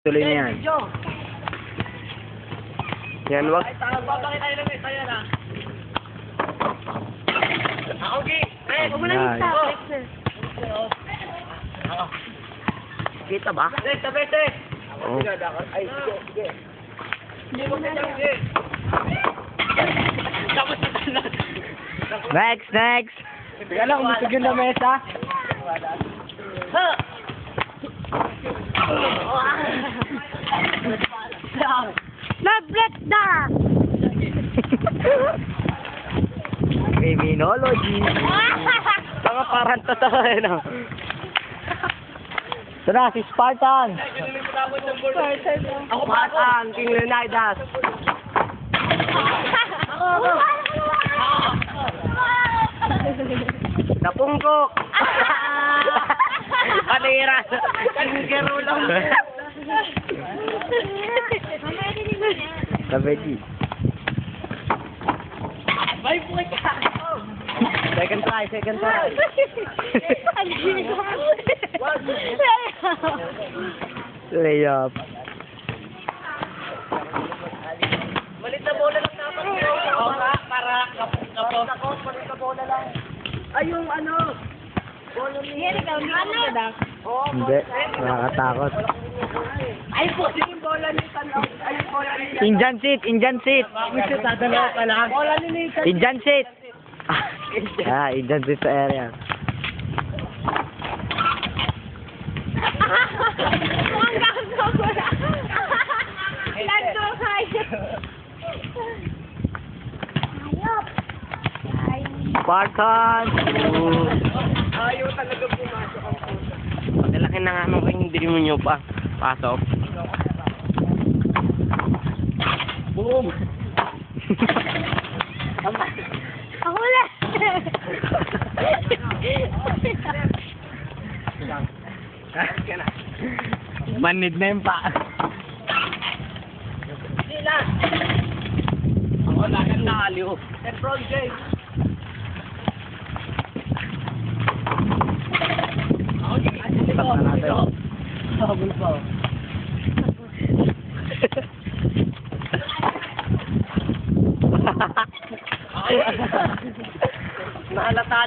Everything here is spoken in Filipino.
Tuloy na yan. Yan, wag. Babakit tayo lang tayo na. Okay. Huwag mo lang Yan. Kita ba? Tabi. Oh. Ay, sige. Hindi mo na sige. Tapos na. Next. Teka lang, umusog yun na mesa. Ha! Nablet na! Criminology. Mga parang totoo eh, no? Ito na, si Spartan. Ako Spartan, King Leonidas. Napungkok. Kanira. Kanigero lang. Kabegi. May puwi ka. Second try. Layup. Malit na bola lang dapat. Oo nga, para kapos. Malit na bola lang. Ay, yung ano. Bola niya. Ano? Hindi. Nakakatakot. Ay po, yung bola ni Tanaw. Ay, yung bola ni Indian seat. Gusto tatanaw pa lang. Bola ni Nathan. Indian seat. Indian seat sa area. Ang gago ko na. Lando kayo. Ayop. Ay. Spartan. Ayaw talaga pumasok ang puso. Malaki na nga nung hindi mo nyo pa. Pasok. Boom! Ako ulit. Manid na yung pa. Sila! Ako lakan na aliw. Lebron James. Ako dito. Stop na natin. Habol pa. Nahalata.